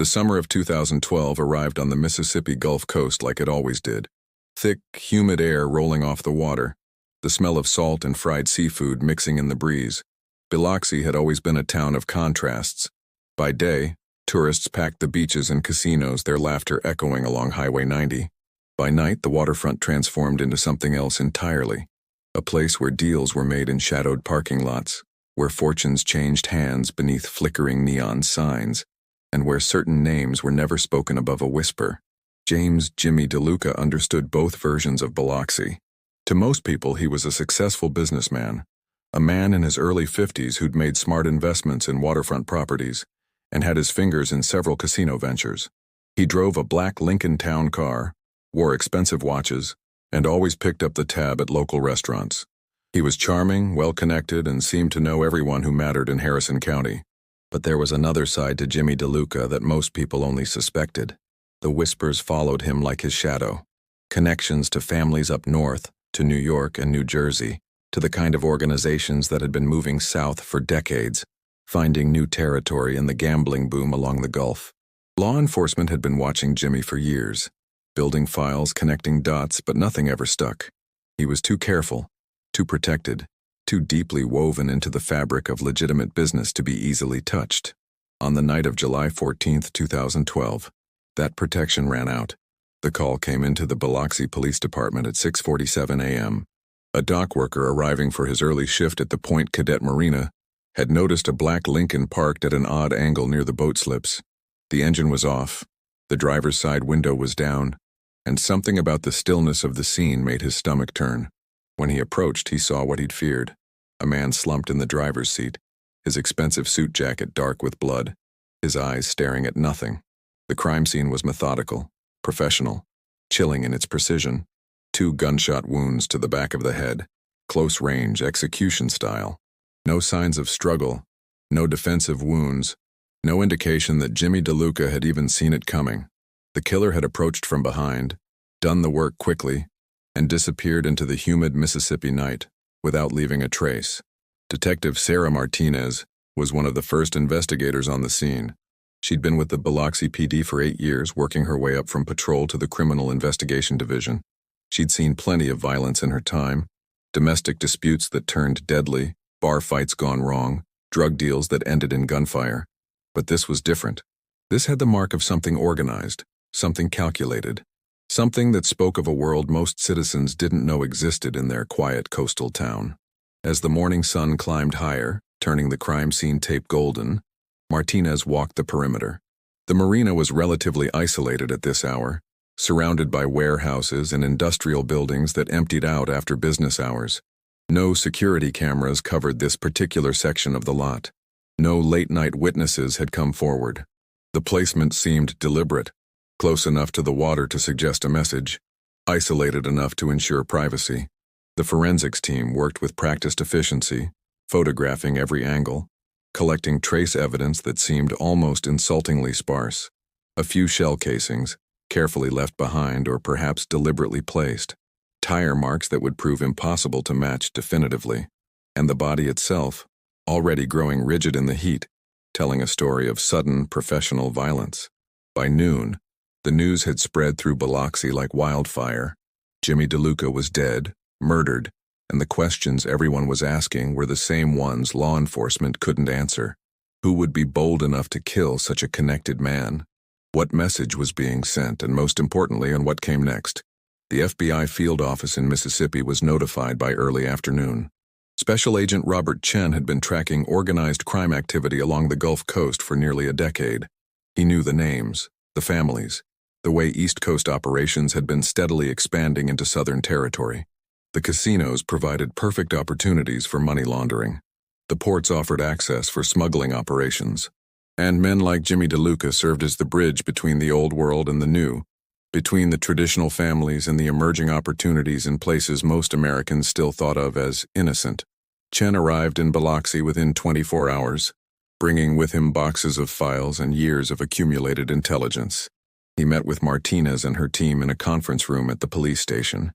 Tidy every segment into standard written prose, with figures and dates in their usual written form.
The summer of 2012 arrived on the Mississippi Gulf Coast like it always did. Thick, humid air rolling off the water, the smell of salt and fried seafood mixing in the breeze. Biloxi had always been a town of contrasts. By day, tourists packed the beaches and casinos, their laughter echoing along Highway 90. By night, the waterfront transformed into something else entirely. A place where deals were made in shadowed parking lots, where fortunes changed hands beneath flickering neon signs, and where certain names were never spoken above a whisper. James "Jimmy" DeLuca understood both versions of Biloxi. To most people, he was a successful businessman, a man in his early 50s who'd made smart investments in waterfront properties and had his fingers in several casino ventures. He drove a black Lincoln Town car, wore expensive watches, and always picked up the tab at local restaurants. He was charming, well-connected, and seemed to know everyone who mattered in Harrison County. But there was another side to Jimmy DeLuca that most people only suspected. The whispers followed him like his shadow. Connections to families up north, to New York and New Jersey, to the kind of organizations that had been moving south for decades, finding new territory in the gambling boom along the Gulf. Law enforcement had been watching Jimmy for years, building files, connecting dots, but nothing ever stuck. He was too careful, too protected, too deeply woven into the fabric of legitimate business to be easily touched. On the night of July 14, 2012, that protection ran out. The call came into the Biloxi Police Department at 6:47 a.m. A dock worker arriving for his early shift at the Point Cadet Marina had noticed a black Lincoln parked at an odd angle near the boat slips. The engine was off, the driver's side window was down, and something about the stillness of the scene made his stomach turn. When he approached, he saw what he'd feared. A man slumped in the driver's seat, his expensive suit jacket dark with blood, his eyes staring at nothing. The crime scene was methodical, professional, chilling in its precision. 2 gunshot wounds to the back of the head, close range, execution style. No signs of struggle, no defensive wounds, no indication that Jimmy DeLuca had even seen it coming. The killer had approached from behind, done the work quickly, and disappeared into the humid Mississippi night without leaving a trace. Detective Sarah Martinez was one of the first investigators on the scene. She'd been with the Biloxi PD for 8 years, working her way up from patrol to the Criminal Investigation Division. She'd seen plenty of violence in her time, domestic disputes that turned deadly, bar fights gone wrong, drug deals that ended in gunfire. But this was different. This had the mark of something organized, something calculated, something that spoke of a world most citizens didn't know existed in their quiet coastal town. As the morning sun climbed higher, turning the crime scene tape golden, Martinez walked the perimeter. The marina was relatively isolated at this hour, surrounded by warehouses and industrial buildings that emptied out after business hours. No security cameras covered this particular section of the lot. No late-night witnesses had come forward. The placement seemed deliberate, close enough to the water to suggest a message, isolated enough to ensure privacy. The forensics team worked with practiced efficiency, photographing every angle, collecting trace evidence that seemed almost insultingly sparse. A few shell casings, carefully left behind or perhaps deliberately placed, tire marks that would prove impossible to match definitively, and the body itself, already growing rigid in the heat, telling a story of sudden professional violence. By noon, the news had spread through Biloxi like wildfire. Jimmy DeLuca was dead, murdered, and the questions everyone was asking were the same ones law enforcement couldn't answer. Who would be bold enough to kill such a connected man? What message was being sent, and most importantly, on what came next? The FBI field office in Mississippi was notified by early afternoon. Special Agent Robert Chen had been tracking organized crime activity along the Gulf Coast for nearly a decade. He knew the names, the families, the way East Coast operations had been steadily expanding into Southern territory. The casinos provided perfect opportunities for money laundering. The ports offered access for smuggling operations. And men like Jimmy DeLuca served as the bridge between the old world and the new, between the traditional families and the emerging opportunities in places most Americans still thought of as innocent. Chen arrived in Biloxi within 24 hours, bringing with him boxes of files and years of accumulated intelligence. He met with Martinez and her team in a conference room at the police station,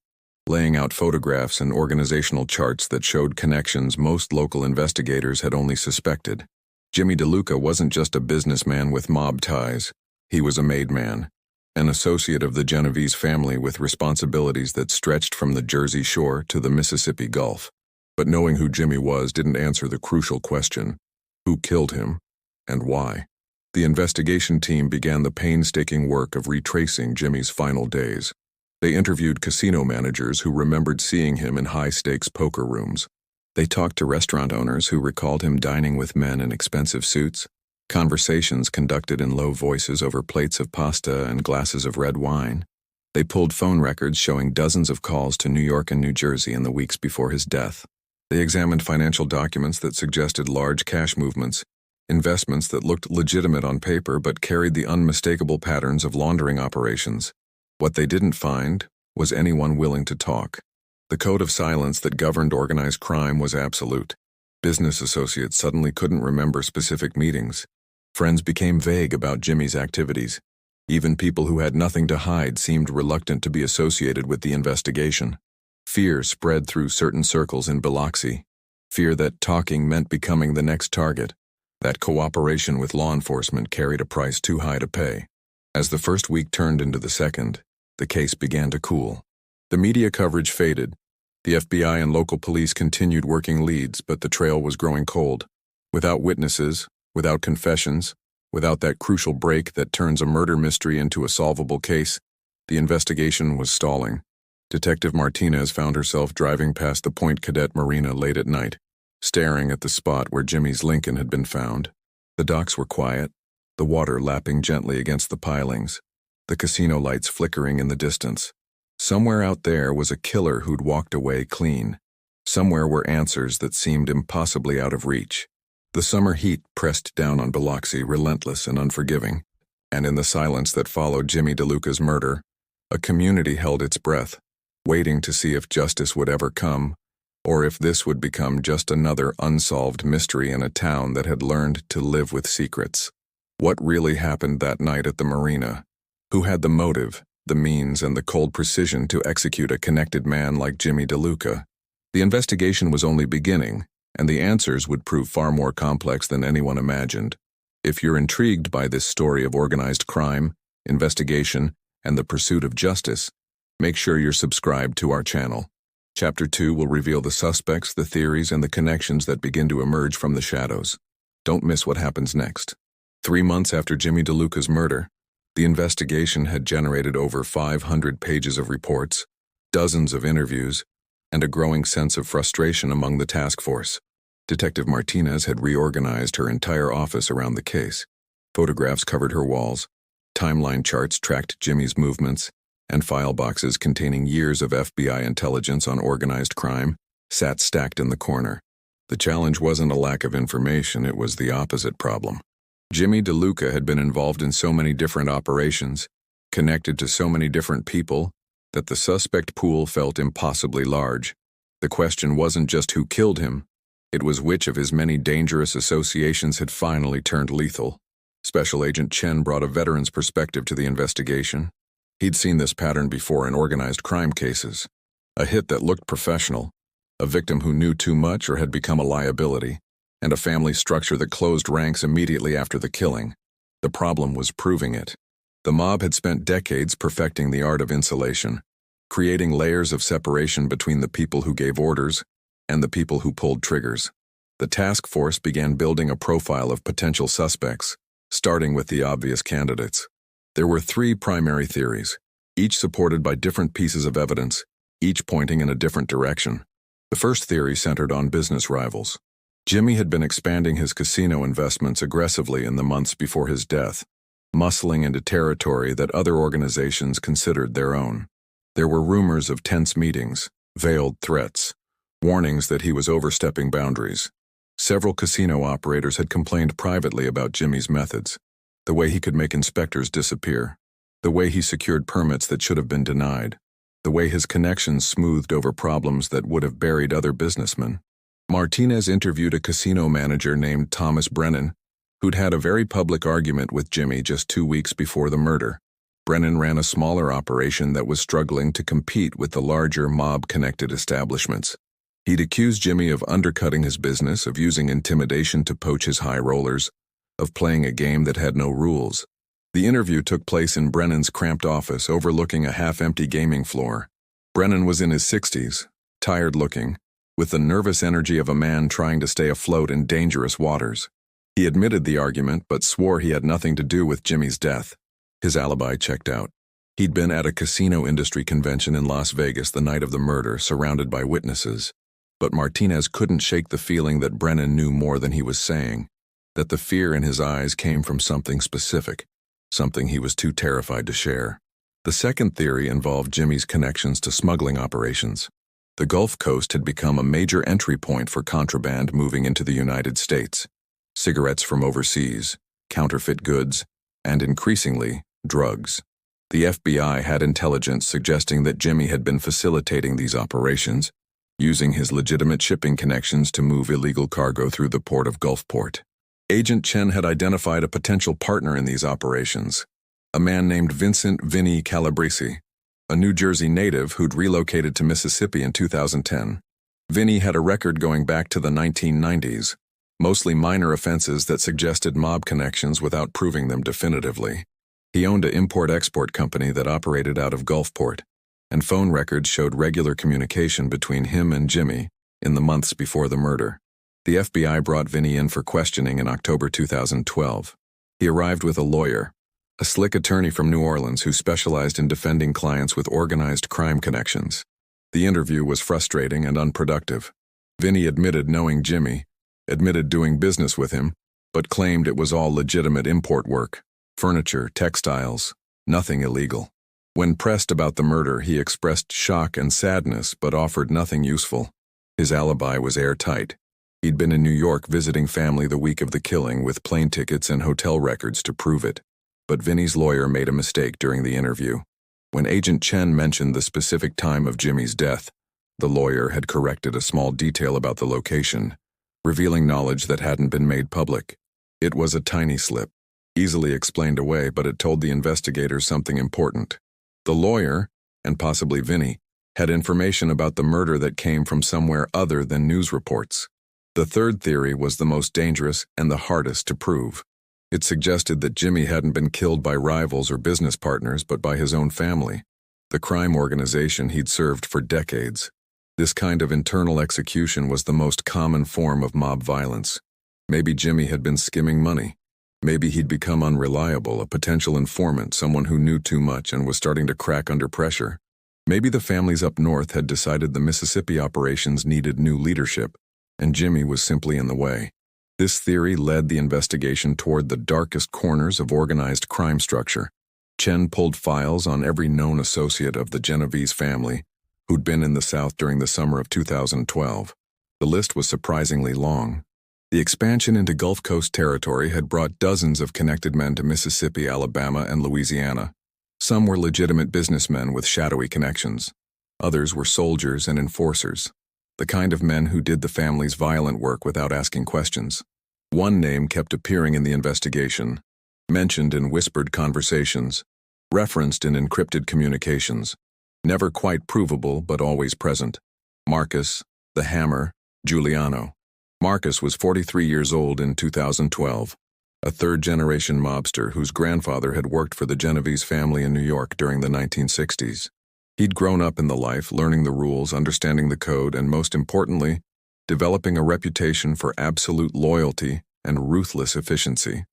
laying out photographs and organizational charts that showed connections most local investigators had only suspected. Jimmy DeLuca wasn't just a businessman with mob ties. He was a made man, an associate of the Genovese family with responsibilities that stretched from the Jersey Shore to the Mississippi Gulf. But knowing who Jimmy was didn't answer the crucial question: who killed him, and why? The investigation team began the painstaking work of retracing Jimmy's final days. They interviewed casino managers who remembered seeing him in high-stakes poker rooms. They talked to restaurant owners who recalled him dining with men in expensive suits. Conversations conducted in low voices over plates of pasta and glasses of red wine. They pulled phone records showing dozens of calls to New York and New Jersey in the weeks before his death. They examined financial documents that suggested large cash movements, investments that looked legitimate on paper but carried the unmistakable patterns of laundering operations. What they didn't find was anyone willing to talk. The code of silence that governed organized crime was absolute. Business associates suddenly couldn't remember specific meetings. Friends became vague about Jimmy's activities. Even people who had nothing to hide seemed reluctant to be associated with the investigation. Fear spread through certain circles in Biloxi. Fear that talking meant becoming the next target, that cooperation with law enforcement carried a price too high to pay. As the first week turned into the second, the case began to cool. The media coverage faded. The FBI and local police continued working leads, but the trail was growing cold. Without witnesses, without confessions, without that crucial break that turns a murder mystery into a solvable case, the investigation was stalling. Detective Martinez found herself driving past the Point Cadet Marina late at night, staring at the spot where Jimmy's Lincoln had been found. The docks were quiet, the water lapping gently against the pilings, the casino lights flickering in the distance. Somewhere out there was a killer who'd walked away clean. Somewhere were answers that seemed impossibly out of reach. The summer heat pressed down on Biloxi, relentless and unforgiving, and in the silence that followed Jimmy DeLuca's murder, a community held its breath, waiting to see if justice would ever come, or if this would become just another unsolved mystery in a town that had learned to live with secrets. What really happened that night at the marina? Who had the motive, the means, and the cold precision to execute a connected man like Jimmy DeLuca? The investigation was only beginning, and the answers would prove far more complex than anyone imagined. If you're intrigued by this story of organized crime, investigation, and the pursuit of justice, make sure you're subscribed to our channel. Chapter 2 will reveal the suspects, the theories, and the connections that begin to emerge from the shadows. Don't miss what happens next. 3 months after Jimmy DeLuca's murder, the investigation had generated over 500 pages of reports, dozens of interviews, and a growing sense of frustration among the task force. Detective Martinez had reorganized her entire office around the case. Photographs covered her walls, timeline charts tracked Jimmy's movements, and file boxes containing years of FBI intelligence on organized crime sat stacked in the corner. The challenge wasn't a lack of information, it was the opposite problem. Jimmy DeLuca had been involved in so many different operations, connected to so many different people, that the suspect pool felt impossibly large. The question wasn't just who killed him, it was which of his many dangerous associations had finally turned lethal. Special Agent Chen brought a veteran's perspective to the investigation. He'd seen this pattern before in organized crime cases. A hit that looked professional, a victim who knew too much or had become a liability, and a family structure that closed ranks immediately after the killing. The problem was proving it. The mob had spent decades perfecting the art of insulation, creating layers of separation between the people who gave orders and the people who pulled triggers. The task force began building a profile of potential suspects, starting with the obvious candidates. There were 3 primary theories, each supported by different pieces of evidence, each pointing in a different direction. The first theory centered on business rivals. Jimmy had been expanding his casino investments aggressively in the months before his death, muscling into territory that other organizations considered their own. There were rumors of tense meetings, veiled threats, warnings that he was overstepping boundaries. Several casino operators had complained privately about Jimmy's methods, the way he could make inspectors disappear, the way he secured permits that should have been denied, the way his connections smoothed over problems that would have buried other businessmen. Martinez interviewed a casino manager named Thomas Brennan, who'd had a very public argument with Jimmy just 2 weeks before the murder. Brennan ran a smaller operation that was struggling to compete with the larger mob-connected establishments. He'd accused Jimmy of undercutting his business, of using intimidation to poach his high rollers, of playing a game that had no rules. The interview took place in Brennan's cramped office overlooking a half-empty gaming floor. Brennan was in his 60s, tired-looking, with the nervous energy of a man trying to stay afloat in dangerous waters. He admitted the argument but swore he had nothing to do with Jimmy's death. His alibi checked out. He'd been at a casino industry convention in Las Vegas the night of the murder, surrounded by witnesses. But Martinez couldn't shake the feeling that Brennan knew more than he was saying, that the fear in his eyes came from something specific, something he was too terrified to share. The second theory involved Jimmy's connections to smuggling operations. The Gulf Coast had become a major entry point for contraband moving into the United States. Cigarettes from overseas, counterfeit goods, and increasingly, drugs. The FBI had intelligence suggesting that Jimmy had been facilitating these operations, using his legitimate shipping connections to move illegal cargo through the port of Gulfport. Agent Chen had identified a potential partner in these operations, a man named Vincent "Vinny" Calabrese, a New Jersey native who'd relocated to Mississippi in 2010. Vinny had a record going back to the 1990s, mostly minor offenses that suggested mob connections without proving them definitively. He owned an import-export company that operated out of Gulfport, and phone records showed regular communication between him and Jimmy in the months before the murder. The FBI brought Vinny in for questioning in October 2012. He arrived with a lawyer, a slick attorney from New Orleans who specialized in defending clients with organized crime connections. The interview was frustrating and unproductive. Vinny admitted knowing Jimmy, admitted doing business with him, but claimed it was all legitimate import work, furniture, textiles, nothing illegal. When pressed about the murder, he expressed shock and sadness but offered nothing useful. His alibi was airtight. He'd been in New York visiting family the week of the killing with plane tickets and hotel records to prove it. But Vinny's lawyer made a mistake during the interview. When Agent Chen mentioned the specific time of Jimmy's death, the lawyer had corrected a small detail about the location, revealing knowledge that hadn't been made public. It was a tiny slip, easily explained away, but it told the investigators something important. The lawyer, and possibly Vinny, had information about the murder that came from somewhere other than news reports. The third theory was the most dangerous and the hardest to prove. It suggested that Jimmy hadn't been killed by rivals or business partners but by his own family, the crime organization he'd served for decades. This kind of internal execution was the most common form of mob violence. Maybe Jimmy had been skimming money. Maybe he'd become unreliable, a potential informant, someone who knew too much and was starting to crack under pressure. Maybe the families up north had decided the Mississippi operations needed new leadership, and Jimmy was simply in the way. This theory led the investigation toward the darkest corners of organized crime structure. Chen pulled files on every known associate of the Genovese family who'd been in the South during the summer of 2012. The list was surprisingly long. The expansion into Gulf Coast territory had brought dozens of connected men to Mississippi, Alabama, and Louisiana. Some were legitimate businessmen with shadowy connections. Others were soldiers and enforcers, the kind of men who did the family's violent work without asking questions. One name kept appearing in the investigation, mentioned in whispered conversations, referenced in encrypted communications, never quite provable but always present. Marcus, the Hammer, Giuliano. Marcus was 43 years old in 2012, a third-generation mobster whose grandfather had worked for the Genovese family in New York during the 1960s. He'd grown up in the life, learning the rules, understanding the code, and most importantly, developing a reputation for absolute loyalty and ruthless efficiency.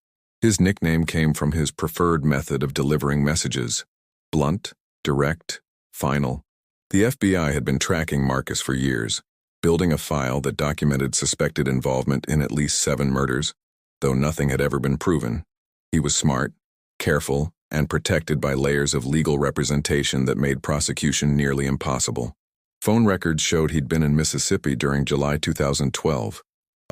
His nickname came from his preferred method of delivering messages: blunt, direct, final. The FBI had been tracking Marcus for years, building a file that documented suspected involvement in at least 7 murders, though nothing had ever been proven. He was smart, careful, and protected by layers of legal representation that made prosecution nearly impossible. Phone records showed he'd been in Mississippi during July 2012,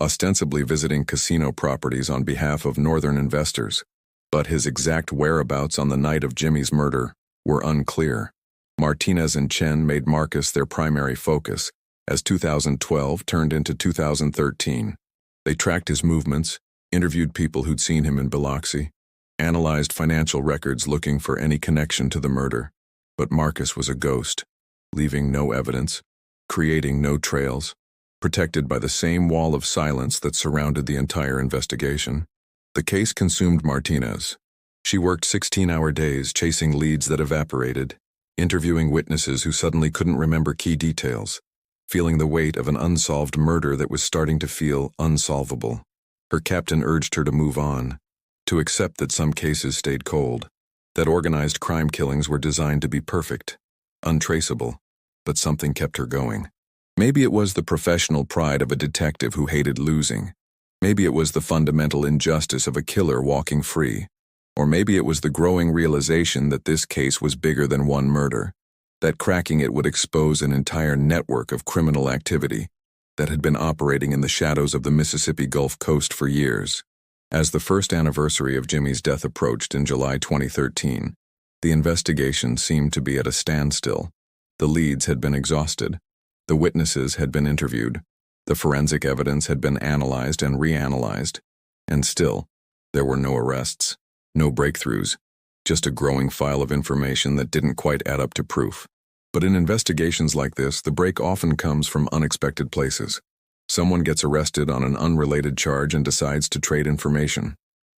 ostensibly visiting casino properties on behalf of northern investors, but his exact whereabouts on the night of Jimmy's murder were unclear. Martinez and Chen made Marcus their primary focus, as 2012 turned into 2013. They tracked his movements, interviewed people who'd seen him in Biloxi, analyzed financial records looking for any connection to the murder. But Marcus was a ghost, leaving no evidence, creating no trails, protected by the same wall of silence that surrounded the entire investigation. The case consumed Martinez, She worked 16-hour days chasing leads that evaporated, interviewing witnesses who suddenly couldn't remember key details, feeling the weight of an unsolved murder that was starting to feel unsolvable. Her captain urged her to move on, to accept that some cases stayed cold, that organized crime killings were designed to be perfect, untraceable, but something kept her going. Maybe it was the professional pride of a detective who hated losing. Maybe it was the fundamental injustice of a killer walking free. Or maybe it was the growing realization that this case was bigger than one murder, that cracking it would expose an entire network of criminal activity that had been operating in the shadows of the Mississippi Gulf Coast for years. As the first anniversary of Jimmy's death approached in July 2013, the investigation seemed to be at a standstill. The leads had been exhausted. The witnesses had been interviewed. The forensic evidence had been analyzed and reanalyzed. And still, there were no arrests, no breakthroughs, just a growing file of information that didn't quite add up to proof. But in investigations like this, the break often comes from unexpected places. Someone gets arrested on an unrelated charge and decides to trade information.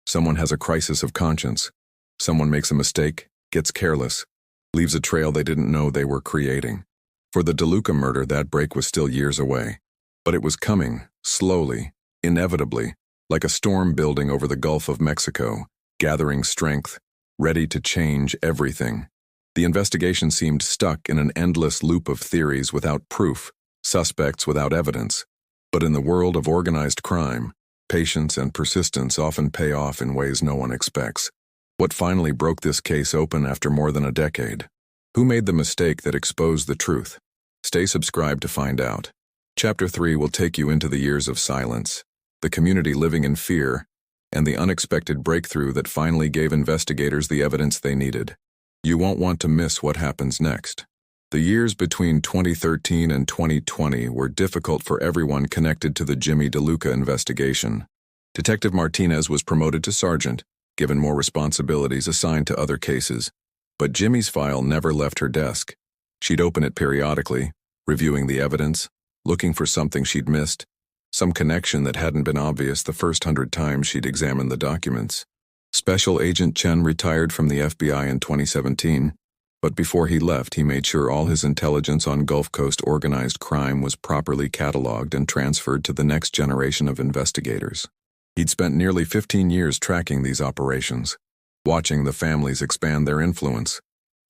Someone has a crisis of conscience. Someone makes a mistake, gets careless, leaves a trail they didn't know they were creating. For the DeLuca murder, that break was still years away. But it was coming, slowly, inevitably, like a storm building over the Gulf of Mexico, gathering strength, ready to change everything. The investigation seemed stuck in an endless loop of theories without proof, suspects without evidence. But in the world of organized crime, patience and persistence often pay off in ways no one expects. What finally broke this case open after more than a decade? Who made the mistake that exposed the truth? Stay subscribed to find out. Chapter 3 will take you into the years of silence, the community living in fear, and the unexpected breakthrough that finally gave investigators the evidence they needed. You won't want to miss what happens next. The years between 2013 and 2020 were difficult for everyone connected to the Jimmy DeLuca investigation. Detective Martinez was promoted to sergeant, given more responsibilities assigned to other cases. But Jimmy's file never left her desk. She'd open it periodically, reviewing the evidence, looking for something she'd missed, some connection that hadn't been obvious the first 100 times she'd examined the documents. Special Agent Chen retired from the FBI in 2017, but before he left, he made sure all his intelligence on Gulf Coast organized crime was properly cataloged and transferred to the next generation of investigators. He'd spent nearly 15 years tracking these operations, watching the families expand their influence,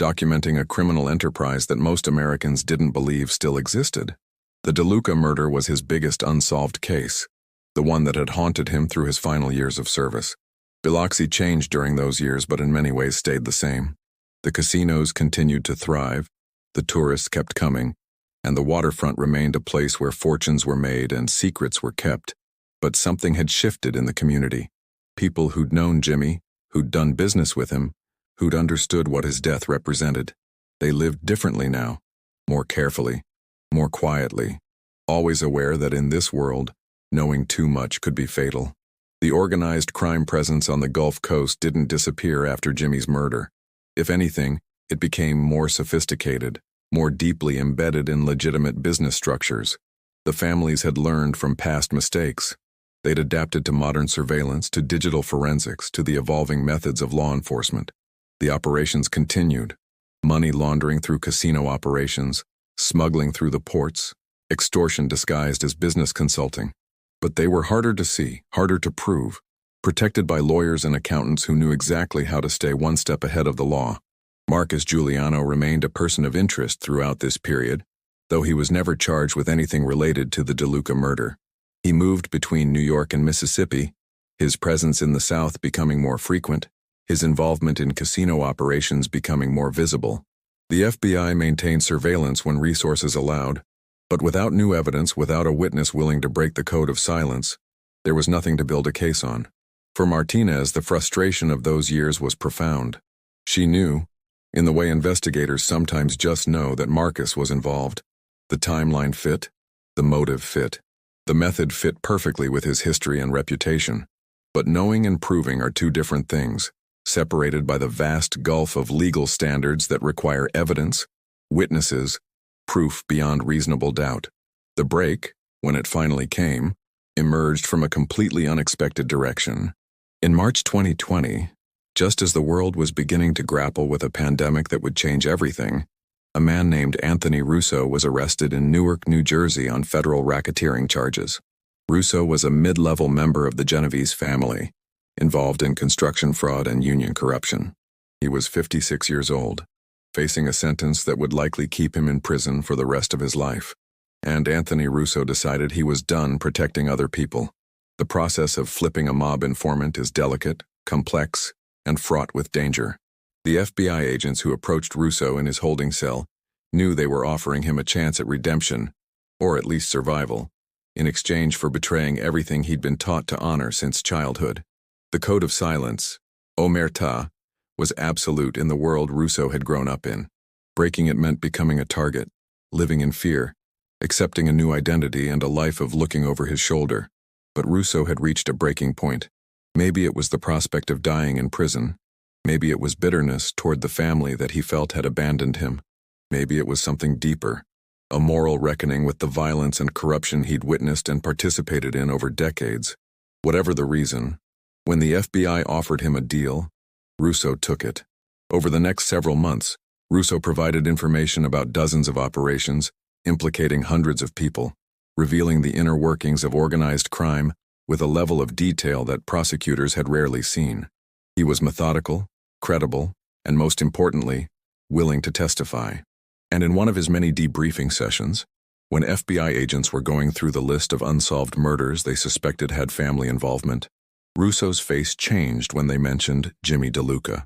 documenting a criminal enterprise that most Americans didn't believe still existed. The DeLuca murder was his biggest unsolved case, the one that had haunted him through his final years of service. Biloxi changed during those years, but in many ways stayed the same. The casinos continued to thrive, the tourists kept coming, and the waterfront remained a place where fortunes were made and secrets were kept. But something had shifted in the community. People who'd known Jimmy, who'd done business with him, who'd understood what his death represented. They lived differently now, more carefully, more quietly, always aware that in this world, knowing too much could be fatal. The organized crime presence on the Gulf Coast didn't disappear after Jimmy's murder. If anything, it became more sophisticated, more deeply embedded in legitimate business structures. The families had learned from past mistakes. They'd adapted to modern surveillance, to digital forensics, to the evolving methods of law enforcement. The operations continued. Money laundering through casino operations, smuggling through the ports, extortion disguised as business consulting. But they were harder to see, harder to prove, protected by lawyers and accountants who knew exactly how to stay one step ahead of the law. Marcus Giuliano remained a person of interest throughout this period, though he was never charged with anything related to the DeLuca murder. He moved between New York and Mississippi, his presence in the South becoming more frequent, his involvement in casino operations becoming more visible. The FBI maintained surveillance when resources allowed, but without new evidence, without a witness willing to break the code of silence, there was nothing to build a case on. For Martinez, the frustration of those years was profound. She knew, in the way investigators sometimes just know, that Marcus was involved. The timeline fit, the motive fit, the method fit perfectly with his history and reputation. But knowing and proving are two different things, separated by the vast gulf of legal standards that require evidence, witnesses, proof beyond reasonable doubt. The break, when it finally came, emerged from a completely unexpected direction. In March 2020, Just as the world was beginning to grapple with a pandemic that would change everything, a man named Anthony Russo was arrested in Newark, New Jersey on federal racketeering charges. Russo was a mid-level member of the Genovese family, involved in construction fraud and union corruption. He was 56 years old, facing a sentence that would likely keep him in prison for the rest of his life. And Anthony Russo decided he was done protecting other people. The process of flipping a mob informant is delicate, complex, and fraught with danger. The FBI agents who approached Russo in his holding cell knew they were offering him a chance at redemption, or at least survival, in exchange for betraying everything he'd been taught to honor since childhood. The code of silence, omerta, was absolute in the world Russo had grown up in. Breaking it meant becoming a target, living in fear, accepting a new identity and a life of looking over his shoulder. But Russo had reached a breaking point. Maybe it was the prospect of dying in prison. Maybe it was bitterness toward the family that he felt had abandoned him. Maybe it was something deeper, a moral reckoning with the violence and corruption he'd witnessed and participated in over decades. Whatever the reason, when the FBI offered him a deal, Russo took it. Over the next several months, Russo provided information about dozens of operations, implicating hundreds of people, revealing the inner workings of organized crime with a level of detail that prosecutors had rarely seen. He was methodical, credible, and most importantly, willing to testify. And in one of his many debriefing sessions, when FBI agents were going through the list of unsolved murders they suspected had family involvement, Russo's face changed when they mentioned Jimmy DeLuca.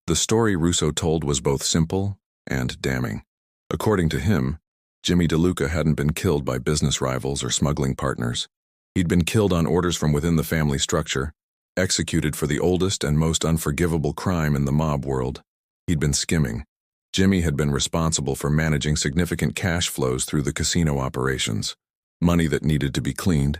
The story Russo told was both simple and damning. According to him, Jimmy DeLuca hadn't been killed by business rivals or smuggling partners. He'd been killed on orders from within the family structure, executed for the oldest and most unforgivable crime in the mob world. He'd been skimming. Jimmy had been responsible for managing significant cash flows through the casino operations, money that needed to be cleaned,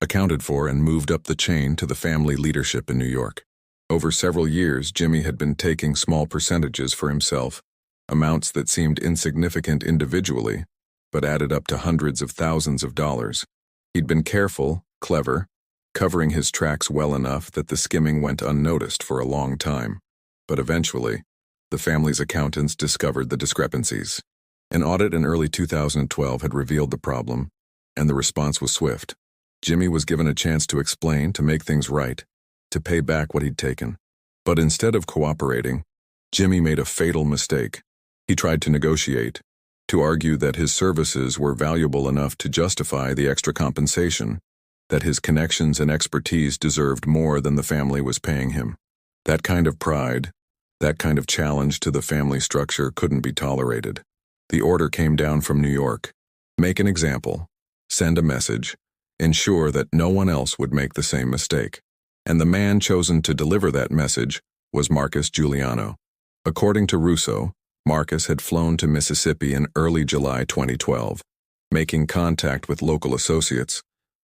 accounted for, and moved up the chain to the family leadership in New York. Over several years, Jimmy had been taking small percentages for himself, amounts that seemed insignificant individually, but added up to hundreds of thousands of dollars. He'd been careful, clever, covering his tracks well enough that the skimming went unnoticed for a long time. But eventually, the family's accountants discovered the discrepancies. An audit in early 2012 had revealed the problem, and the response was swift. Jimmy was given a chance to explain, to make things right, to pay back what he'd taken. But instead of cooperating, Jimmy made a fatal mistake. He tried to negotiate, to argue that his services were valuable enough to justify the extra compensation, that his connections and expertise deserved more than the family was paying him. That kind of pride, that kind of challenge to the family structure couldn't be tolerated. The order came down from New York. Make an example, send a message, ensure that no one else would make the same mistake. And the man chosen to deliver that message was Marcus Giuliano. According to Russo, Marcus had flown to Mississippi in early July 2012, making contact with local associates,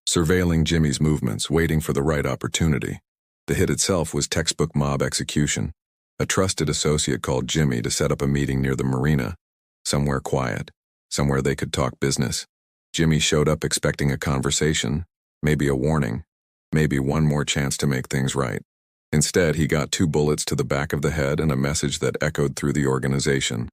surveilling Jimmy's movements, waiting for the right opportunity. The hit itself was textbook mob execution. A trusted associate called Jimmy to set up a meeting near the marina, somewhere quiet, somewhere they could talk business. Jimmy showed up expecting a conversation, maybe a warning, maybe one more chance to make things right. Instead, he got 2 bullets to the back of the head and a message that echoed through the organization.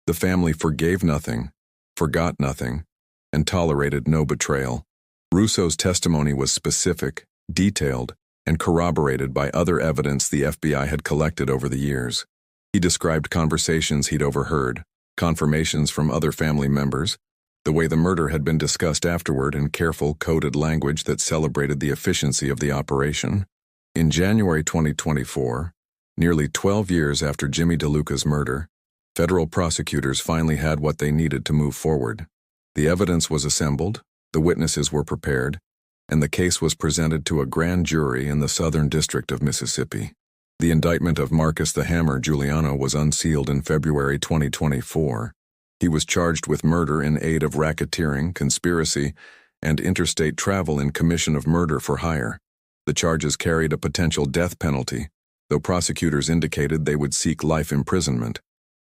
The family forgave nothing, forgot nothing, and tolerated no betrayal. Russo's testimony was specific, detailed, and corroborated by other evidence the FBI had collected over the years. He described conversations he'd overheard, confirmations from other family members, the way the murder had been discussed afterward in careful, coded language that celebrated the efficiency of the operation. In January 2024, nearly 12 years after Jimmy DeLuca's murder, federal prosecutors finally had what they needed to move forward. The evidence was assembled, the witnesses were prepared, and the case was presented to a grand jury in the Southern District of Mississippi. The indictment of Marcus the Hammer Giuliano was unsealed in February 2024. He was charged with murder in aid of racketeering, conspiracy, and interstate travel in commission of murder for hire. The charges carried a potential death penalty, though prosecutors indicated they would seek life imprisonment.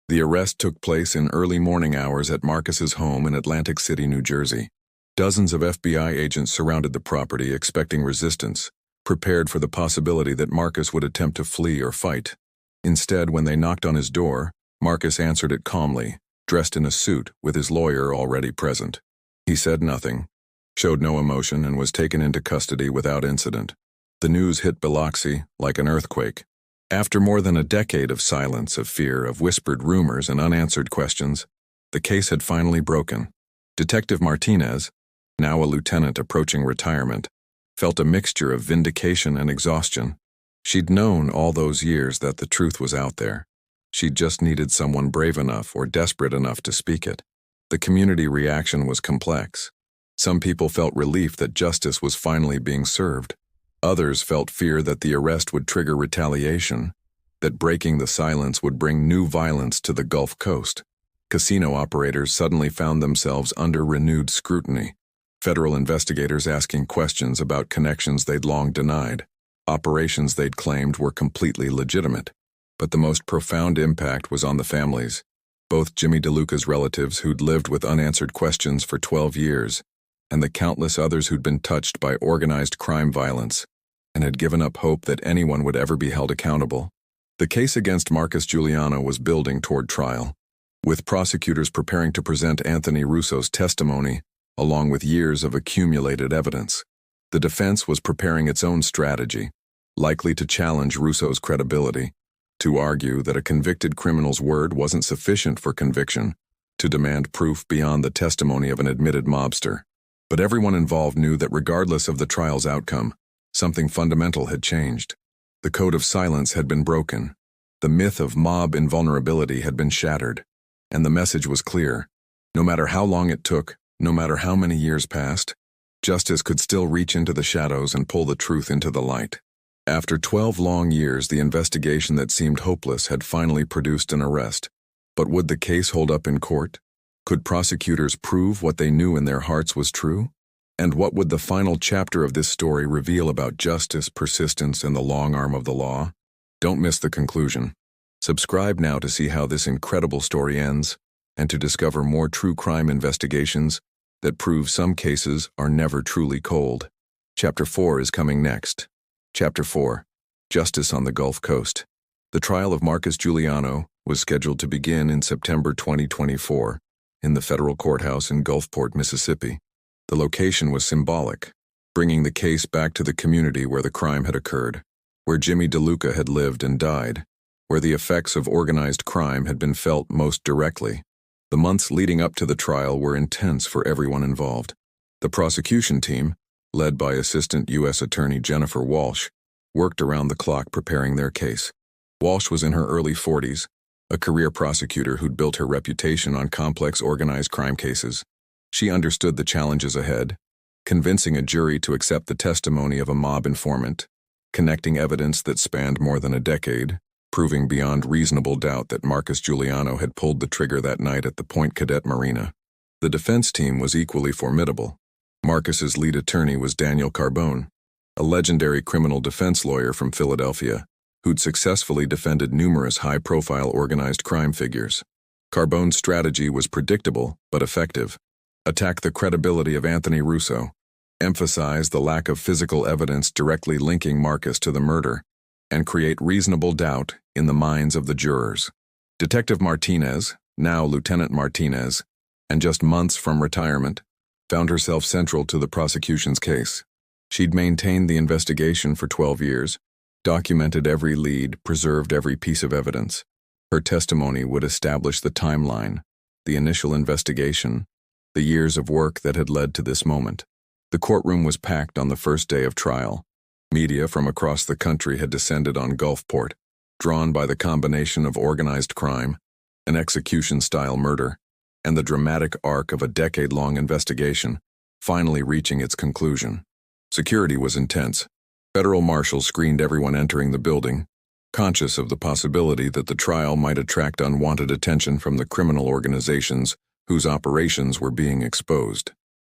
The arrest took place in early morning hours at Marcus's home in Atlantic City, New Jersey. Dozens of FBI agents surrounded the property, expecting resistance, prepared for the possibility that Marcus would attempt to flee or fight. Instead, when they knocked on his door, Marcus answered it calmly, dressed in a suit with his lawyer already present. He said nothing, showed no emotion, and was taken into custody without incident. The news hit Biloxi like an earthquake. After more than a decade of silence, of fear, of whispered rumors and unanswered questions, the case had finally broken. Detective Martinez, now a lieutenant approaching retirement, felt a mixture of vindication and exhaustion. She'd known all those years that the truth was out there. She just needed someone brave enough or desperate enough to speak it. The community reaction was complex. Some people felt relief that justice was finally being served. Others felt fear that the arrest would trigger retaliation, that breaking the silence would bring new violence to the Gulf Coast. Casino operators suddenly found themselves under renewed scrutiny. Federal investigators asking questions about connections they'd long denied. Operations they'd claimed were completely legitimate. But the most profound impact was on the families. Both Jimmy DeLuca's relatives who'd lived with unanswered questions for 12 years, and the countless others who'd been touched by organized crime violence, and had given up hope that anyone would ever be held accountable. The case against Marcus Giuliano was building toward trial, with prosecutors preparing to present Anthony Russo's testimony, along with years of accumulated evidence. The defense was preparing its own strategy, likely to challenge Russo's credibility, to argue that a convicted criminal's word wasn't sufficient for conviction, to demand proof beyond the testimony of an admitted mobster. But everyone involved knew that regardless of the trial's outcome, something fundamental had changed. The code of silence had been broken. The myth of mob invulnerability had been shattered. And the message was clear. No matter how long it took, no matter how many years passed, justice could still reach into the shadows and pull the truth into the light. After 12 long years, the investigation that seemed hopeless had finally produced an arrest. But would the case hold up in court? Could prosecutors prove what they knew in their hearts was true? And what would the final chapter of this story reveal about justice, persistence, and the long arm of the law? Don't miss the conclusion. Subscribe now to see how this incredible story ends, and to discover more true crime investigations that prove some cases are never truly cold. Chapter 4 is coming next. Chapter 4. Justice on the Gulf Coast. The trial of Marcus Giuliano was scheduled to begin in September 2024 in the federal courthouse in Gulfport, Mississippi. The location was symbolic, bringing the case back to the community where the crime had occurred, where Jimmy DeLuca had lived and died, where the effects of organized crime had been felt most directly. The months leading up to the trial were intense for everyone involved. The prosecution team, led by Assistant U.S. Attorney Jennifer Walsh, worked around the clock preparing their case. Walsh was in her early 40s, a career prosecutor who'd built her reputation on complex organized crime cases. She understood the challenges ahead, convincing a jury to accept the testimony of a mob informant, connecting evidence that spanned more than a decade, proving beyond reasonable doubt that Marcus Giuliano had pulled the trigger that night at the Point Cadet Marina. The defense team was equally formidable. Marcus's lead attorney was Daniel Carbone, a legendary criminal defense lawyer from Philadelphia, who'd successfully defended numerous high-profile organized crime figures. Carbone's strategy was predictable but effective. Attack the credibility of Anthony Russo, emphasize the lack of physical evidence directly linking Marcus to the murder, and create reasonable doubt in the minds of the jurors. Detective Martinez, now Lieutenant Martinez, and just months from retirement, found herself central to the prosecution's case. She'd maintained the investigation for 12 years, documented every lead, preserved every piece of evidence. Her testimony would establish the timeline, the initial investigation, the years of work that had led to this moment. The courtroom was packed on the first day of trial. Media from across the country had descended on Gulfport, drawn by the combination of organized crime, an execution-style murder, and the dramatic arc of a decade-long investigation, finally reaching its conclusion. Security was intense. Federal marshals screened everyone entering the building, conscious of the possibility that the trial might attract unwanted attention from the criminal organizations whose operations were being exposed.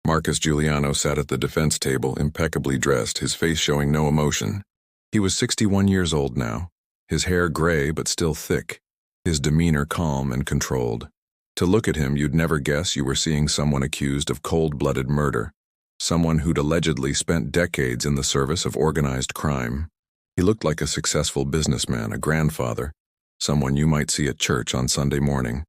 Marcus Giuliano sat at the defense table, impeccably dressed, his face showing no emotion. He was 61 years old now, his hair gray but still thick, his demeanor calm and controlled. To look at him, you'd never guess you were seeing someone accused of cold-blooded murder, someone who'd allegedly spent decades in the service of organized crime. He looked like a successful businessman, a grandfather, someone you might see at church on Sunday morning.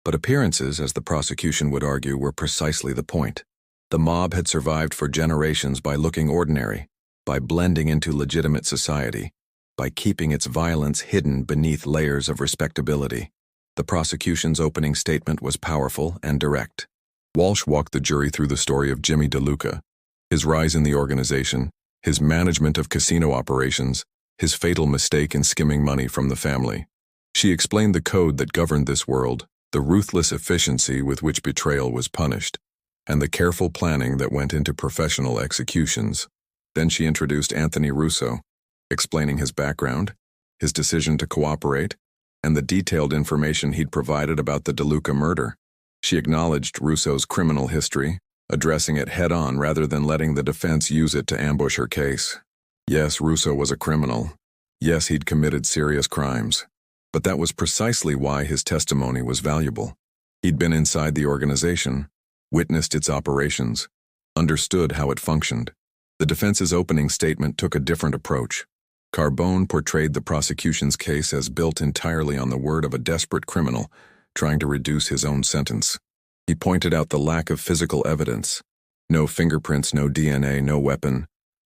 But appearances, as the prosecution would argue, were precisely the point. The mob had survived for generations by looking ordinary, by blending into legitimate society, by keeping its violence hidden beneath layers of respectability. The prosecution's opening statement was powerful and direct. Walsh walked the jury through the story of Jimmy DeLuca, his rise in the organization, his management of casino operations, his fatal mistake in skimming money from the family. She explained the code that governed this world, the ruthless efficiency with which betrayal was punished, and the careful planning that went into professional executions. Then she introduced Anthony Russo, explaining his background, his decision to cooperate, and the detailed information he'd provided about the DeLuca murder. She acknowledged Russo's criminal history, addressing it head-on rather than letting the defense use it to ambush her case. Yes, Russo was a criminal. Yes, he'd committed serious crimes. But that was precisely why his testimony was valuable. He'd been inside the organization, witnessed its operations, understood how it functioned. The defense's opening statement took a different approach. Carbone portrayed the prosecution's case as built entirely on the word of a desperate criminal trying to reduce his own sentence. He pointed out the lack of physical evidence. No fingerprints, no DNA, no weapon,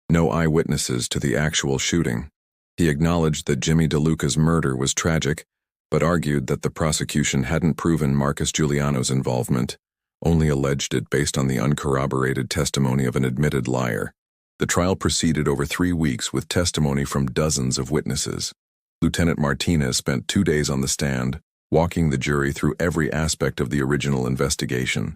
no eyewitnesses to the actual shooting. He acknowledged that Jimmy DeLuca's murder was tragic, but argued that the prosecution hadn't proven Marcus Giuliano's involvement, only alleged it based on the uncorroborated testimony of an admitted liar. The trial proceeded over 3 weeks with testimony from dozens of witnesses. Lieutenant Martinez spent 2 days on the stand, walking the jury through every aspect of the original investigation.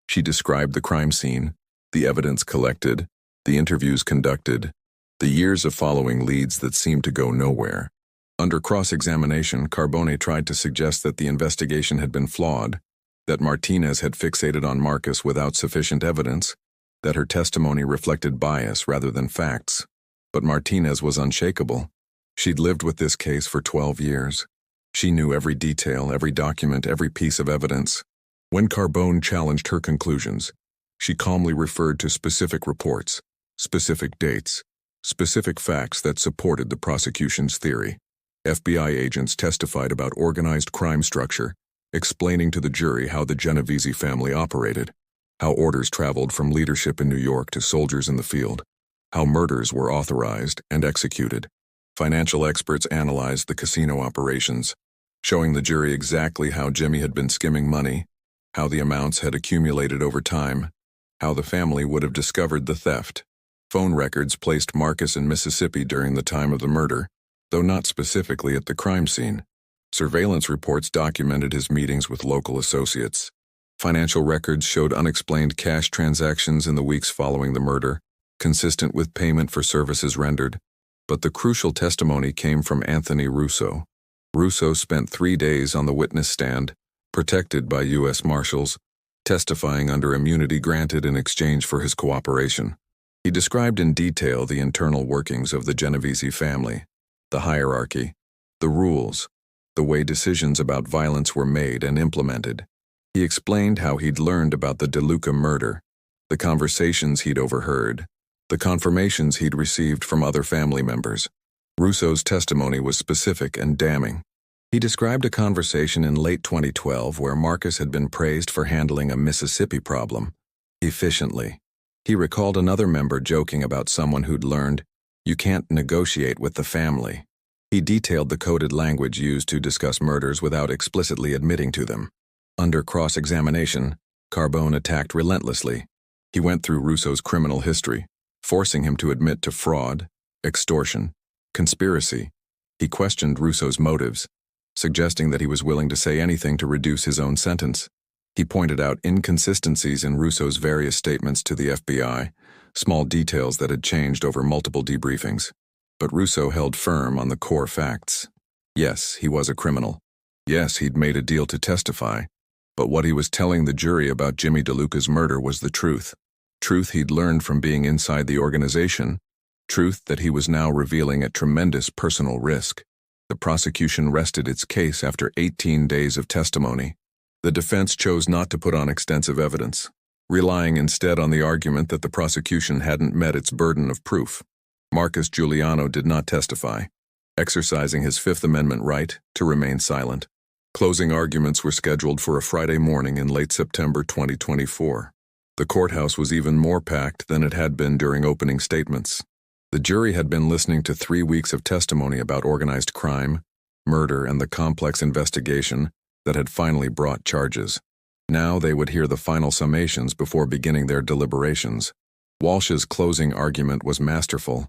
She described the crime scene, the evidence collected, the interviews conducted, the years of following leads that seemed to go nowhere. Under cross-examination, Carbone tried to suggest that the investigation had been flawed, that Martinez had fixated on Marcus without sufficient evidence, that her testimony reflected bias rather than facts. But Martinez was unshakable. She'd lived with this case for 12 years. She knew every detail, every document, every piece of evidence. When Carbone challenged her conclusions, she calmly referred to specific reports, specific dates, specific facts that supported the prosecution's theory. FBI agents testified about organized crime structure, explaining to the jury how the Genovese family operated, how orders traveled from leadership in New York to soldiers in the field, how murders were authorized and executed. Financial experts analyzed the casino operations, showing the jury exactly how Jimmy had been skimming money, how the amounts had accumulated over time, how the family would have discovered the theft. Phone records placed Marcus in Mississippi during the time of the murder, though not specifically at the crime scene. Surveillance reports documented his meetings with local associates. Financial records showed unexplained cash transactions in the weeks following the murder, consistent with payment for services rendered. But the crucial testimony came from Anthony Russo. Russo spent 3 days on the witness stand, protected by U.S. Marshals, testifying under immunity granted in exchange for his cooperation. He described in detail the internal workings of the Genovese family, the hierarchy, the rules, the way decisions about violence were made and implemented. He explained how he'd learned about the DeLuca murder, the conversations he'd overheard, the confirmations he'd received from other family members. Russo's testimony was specific and damning. He described a conversation in late 2012 where Marcus had been praised for handling a Mississippi problem efficiently. He recalled another member joking about someone who'd learned, "You can't negotiate with the family." He detailed the coded language used to discuss murders without explicitly admitting to them. Under cross-examination, Carbone attacked relentlessly. He went through Russo's criminal history, forcing him to admit to fraud, extortion, conspiracy. He questioned Russo's motives, suggesting that he was willing to say anything to reduce his own sentence. He pointed out inconsistencies in Russo's various statements to the FBI, small details that had changed over multiple debriefings. But Russo held firm on the core facts. Yes, he was a criminal. Yes, he'd made a deal to testify. But what he was telling the jury about Jimmy DeLuca's murder was the truth. Truth he'd learned from being inside the organization. Truth that he was now revealing at tremendous personal risk. The prosecution rested its case after 18 days of testimony. The defense chose not to put on extensive evidence, relying instead on the argument that the prosecution hadn't met its burden of proof. Marcus Giuliano did not testify. exercising his Fifth Amendment right to remain silent. Closing arguments were scheduled for a Friday morning in late September 2024. The courthouse was even more packed than it had been during opening statements. The jury had been listening to 3 weeks of testimony about organized crime, murder, and the complex investigation that had finally brought charges. Now they would hear the final summations before beginning their deliberations. Walsh's closing argument was masterful.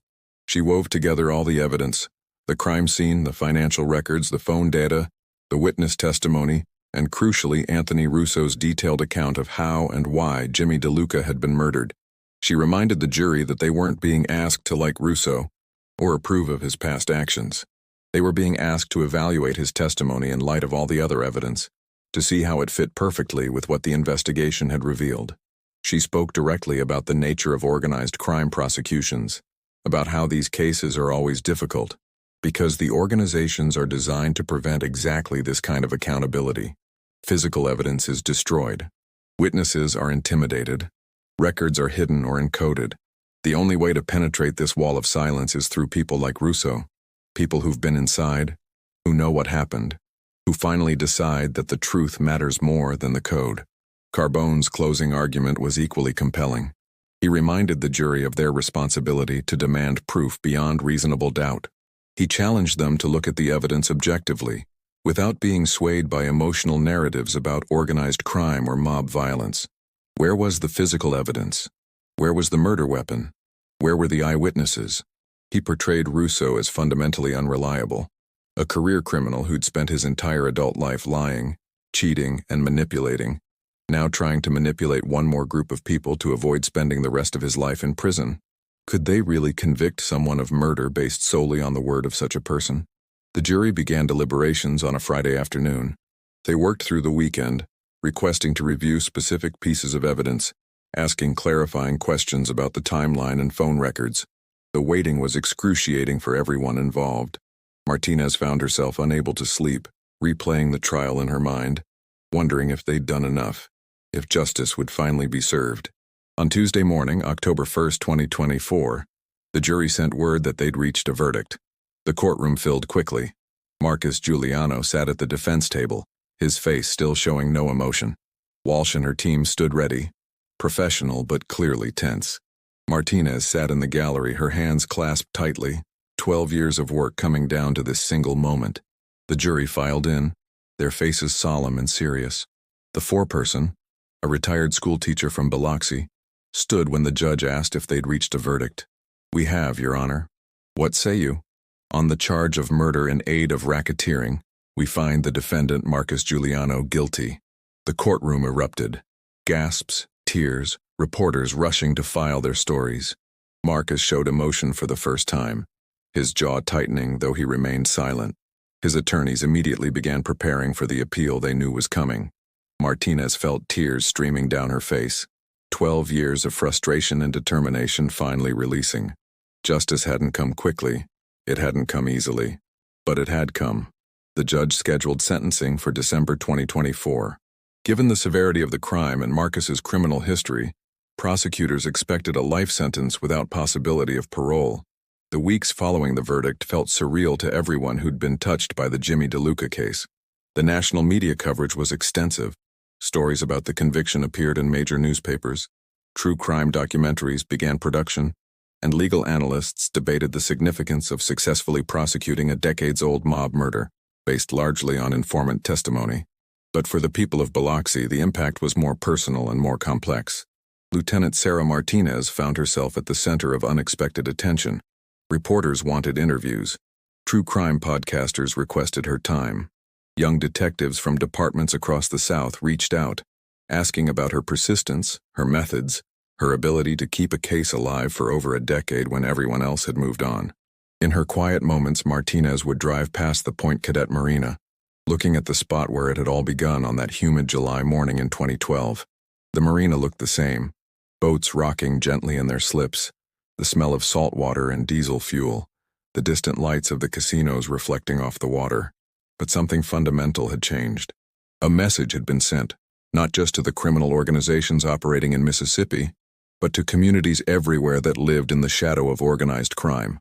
She wove together all the evidence: the crime scene, the financial records, the phone data, the witness testimony, and crucially Anthony Russo's detailed account of how and why Jimmy DeLuca had been murdered. She reminded the jury that they weren't being asked to like Russo or approve of his past actions. They were being asked to evaluate his testimony in light of all the other evidence, to see how it fit perfectly with what the investigation had revealed. She spoke directly about the nature of organized crime prosecutions, about how these cases are always difficult, because the organizations are designed to prevent exactly this kind of accountability. Physical evidence is destroyed. Witnesses are intimidated. Records are hidden or encoded. The only way to penetrate this wall of silence is through people like Russo, people who've been inside, who know what happened, who finally decide that the truth matters more than the code. Carbone's closing argument was equally compelling. He reminded the jury of their responsibility to demand proof beyond reasonable doubt. He challenged them to look at the evidence objectively, without being swayed by emotional narratives about organized crime or mob violence. Where was the physical evidence? Where was the murder weapon? Where were the eyewitnesses? He portrayed Russo as fundamentally unreliable, a career criminal who'd spent his entire adult life lying, cheating, and manipulating, now trying to manipulate one more group of people to avoid spending the rest of his life in prison. Could they really convict someone of murder based solely on the word of such a person? The jury began deliberations on a Friday afternoon. They worked through the weekend, requesting to review specific pieces of evidence, asking clarifying questions about the timeline and phone records. The waiting was excruciating for everyone involved. Martinez found herself unable to sleep, replaying the trial in her mind, wondering if they'd done enough, if justice would finally be served. On Tuesday morning, October 1st, 2024, the jury sent word that they'd reached a verdict. The courtroom filled quickly. Marcus Giuliano sat at the defense table, his face still showing no emotion. Walsh and her team stood ready, professional but clearly tense. Martinez sat in the gallery, her hands clasped tightly, 12 years of work coming down to this single moment. The jury filed in, their faces solemn and serious. The foreperson, a retired schoolteacher from Biloxi, stood when the judge asked if they'd reached a verdict. "We have, Your Honor." "What say you?" "On the charge of murder in aid of racketeering, we find the defendant Marcus Giuliano guilty." The courtroom erupted. Gasps, tears, reporters rushing to file their stories. Marcus showed emotion for the first time, his jaw tightening though he remained silent. His attorneys immediately began preparing for the appeal they knew was coming. Martinez felt tears streaming down her face. 12 years of frustration and determination finally releasing. Justice hadn't come quickly. It hadn't come easily. But it had come. The judge scheduled sentencing for December 2024. Given the severity of the crime and Marcus's criminal history, prosecutors expected a life sentence without possibility of parole. The weeks following the verdict felt surreal to everyone who'd been touched by the Jimmy DeLuca case. The national media coverage was extensive. Stories about the conviction appeared in major newspapers. True crime documentaries began production, and legal analysts debated the significance of successfully prosecuting a decades-old mob murder, based largely on informant testimony. But for the people of Biloxi, the impact was more personal and more complex. Lieutenant Sarah Martinez found herself at the center of unexpected attention. Reporters wanted interviews. True crime podcasters requested her time. Young detectives from departments across the South reached out, asking about her persistence, her methods, her ability to keep a case alive for over a decade when everyone else had moved on. In her quiet moments, Martinez would drive past the Point Cadet Marina, looking at the spot where it had all begun on that humid July morning in 2012. The marina looked the same, boats rocking gently in their slips, the smell of salt water and diesel fuel, the distant lights of the casinos reflecting off the water. But something fundamental had changed. A message had been sent, not just to the criminal organizations operating in Mississippi, but to communities everywhere that lived in the shadow of organized crime.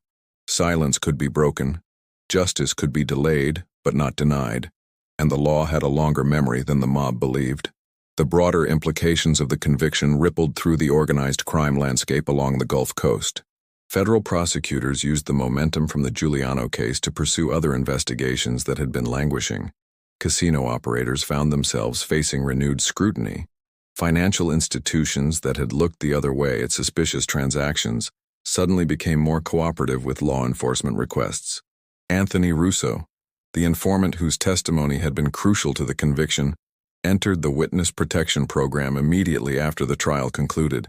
Silence could be broken, Justice could be delayed, but not denied, and the law had a longer memory than the mob believed. The broader implications of the conviction rippled through the organized crime landscape along the Gulf Coast. Federal prosecutors used the momentum from the Giuliano case to pursue other investigations that had been languishing. Casino operators found themselves facing renewed scrutiny. Financial institutions that had looked the other way at suspicious transactions suddenly became more cooperative with law enforcement requests. Anthony Russo, the informant whose testimony had been crucial to the conviction, entered the witness protection program immediately after the trial concluded.